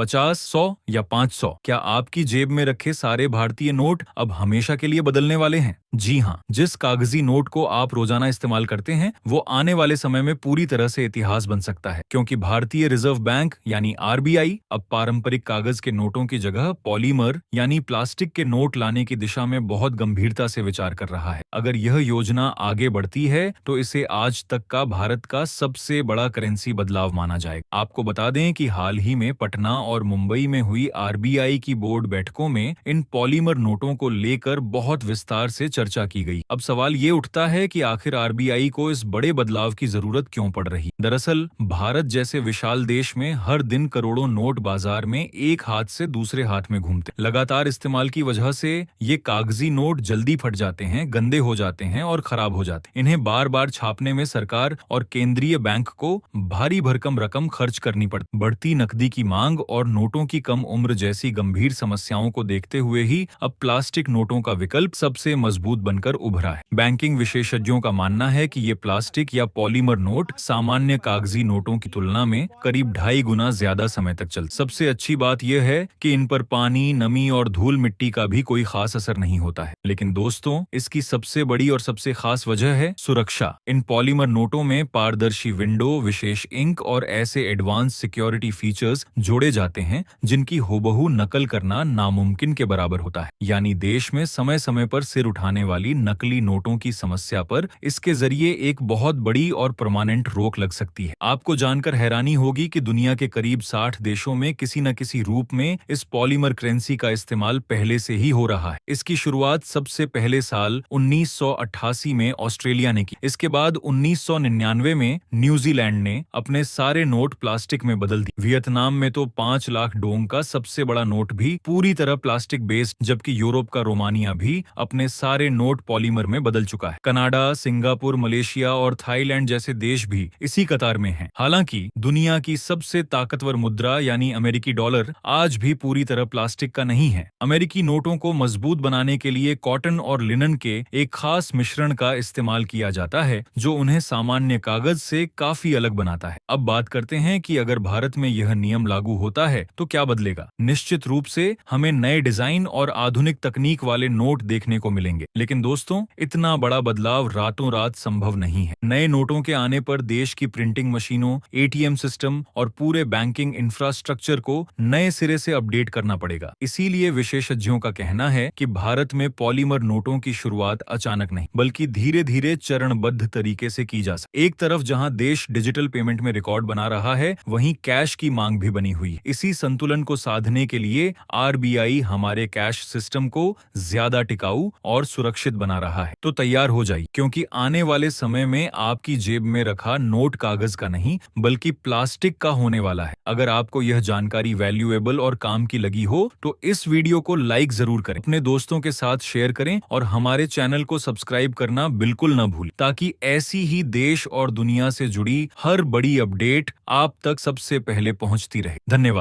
50, 100 या 500? क्या आपकी जेब में रखे सारे भारतीय नोट अब हमेशा के लिए बदलने वाले हैं? जी हाँ, जिस कागजी नोट को आप रोजाना इस्तेमाल करते हैं वो आने वाले समय में पूरी तरह से इतिहास बन सकता है, क्योंकि भारतीय रिजर्व बैंक यानी आरबीआई अब पारंपरिक कागज के नोटों की जगह पॉलीमर यानी प्लास्टिक के नोट लाने की दिशा में बहुत गंभीरता से विचार कर रहा है। अगर यह योजना आगे बढ़ती है तो इसे आज तक का भारत का सबसे बड़ा करेंसी बदलाव माना जाएगा। आपको बता दें कि हाल ही में पटना और मुंबई में हुई आरबीआई की बोर्ड बैठकों में इन पॉलीमर नोटों को लेकर बहुत विस्तार से चर्चा की गई। अब सवाल ये उठता है कि आखिर आरबीआई को इस बड़े बदलाव की जरूरत क्यों पड़ रही? दरअसल भारत जैसे विशाल देश में हर दिन करोड़ों नोट बाजार में एक हाथ से दूसरे हाथ में घूमते। लगातार इस्तेमाल की वजह से ये कागजी नोट जल्दी फट जाते हैं, गंदे हो जाते हैं और खराब हो जाते हैं। इन्हें बार बार छापने में सरकार और केंद्रीय बैंक को भारी भरकम रकम खर्च करनी पड़ती। बढ़ती नकदी की मांग और नोटों की कम उम्र जैसी गंभीर समस्याओं को देखते हुए ही अब प्लास्टिक नोटों का विकल्प सबसे मजबूत बनकर उभरा है। बैंकिंग विशेषज्ञों का मानना है कि ये प्लास्टिक या पॉलीमर नोट सामान्य कागजी नोटों की तुलना में करीब 2.5 गुना ज्यादा समय तक चलते। सबसे अच्छी बात यह है कि इन पर पानी, नमी और धूल मिट्टी का भी कोई खास असर नहीं होता है। लेकिन दोस्तों, इसकी सबसे बड़ी और सबसे खास वजह है सुरक्षा। इन पॉलीमर नोटों में पारदर्शी विंडो, विशेष इंक और ऐसे एडवांस सिक्योरिटी फीचर्स जोड़े जाते हैं जिनकी हूबहू नकल करना नामुमकिन के बराबर होता है। यानी देश में समय समय पर सिर उठाने वाली नकली नोटों की समस्या पर इसके जरिए एक बहुत बड़ी और परमानेंट रोक लग सकती है। आपको जानकर हैरानी होगी कि दुनिया के करीब 60 देशों में किसी न किसी रूप में इस पॉलीमर करेंसी का इस्तेमाल पहले से ही हो रहा है। इसकी शुरुआत सबसे पहले साल 1988 में ऑस्ट्रेलिया ने की। इसके बाद 1999 में न्यूजीलैंड ने अपने सारे नोट प्लास्टिक में बदल दिए। वियतनाम में तो 5 लाख डोंग का सबसे बड़ा नोट भी पूरी तरह प्लास्टिक बेस्ड, जबकि यूरोप का रोमानिया भी अपने सारे नोट पॉलीमर में बदल चुका है। कनाडा, सिंगापुर, मलेशिया और थाईलैंड जैसे देश भी इसी कतार में हैं। हालांकि दुनिया की सबसे ताकतवर मुद्रा यानी अमेरिकी डॉलर आज भी पूरी तरह प्लास्टिक का नहीं है। अमेरिकी नोटों को मजबूत बनाने के लिए कॉटन और लिनन के एक खास मिश्रण का इस्तेमाल किया जाता है जो उन्हें सामान्य कागज से काफी अलग बनाता है। अब बात करते हैं कि अगर भारत में यह नियम लागू होता है तो क्या बदलेगा। निश्चित रूप से हमें नए डिजाइन और आधुनिक तकनीक वाले नोट देखने को मिलेंगे। लेकिन दोस्तों, इतना बड़ा बदलाव रातों रात संभव नहीं है। नए नोटों के आने पर देश की प्रिंटिंग मशीनों, एटीएम सिस्टम और पूरे बैंकिंग इंफ्रास्ट्रक्चर को नए सिरे से अपडेट करना पड़ेगा। इसीलिए विशेषज्ञों का कहना है कि भारत में पॉलीमर नोटों की शुरुआत अचानक नहीं बल्कि धीरे धीरे चरणबद्ध तरीके से की जा सकती है। एक तरफ जहां देश डिजिटल पेमेंट में रिकॉर्ड बना रहा है, वहीं कैश की मांग भी बनी हुई है। इसी संतुलन को साधने के लिए आरबीआई हमारे कैश सिस्टम को ज्यादा टिकाऊ और सुरक्षित बना रहा है। तो तैयार हो जाइए, क्योंकि आने वाले समय में आपकी जेब में रखा नोट कागज का नहीं बल्कि प्लास्टिक का होने वाला है। अगर आपको यह जानकारी वैल्यूएबल और काम की लगी हो तो इस वीडियो को लाइक जरूर करें, अपने दोस्तों के साथ शेयर करें और हमारे चैनल को सब्सक्राइब करना बिल्कुल न भूलें, ताकि ऐसी ही देश और दुनिया से जुड़ी हर बड़ी अपडेट आप तक सबसे पहले पहुंचती रहे। धन्यवाद।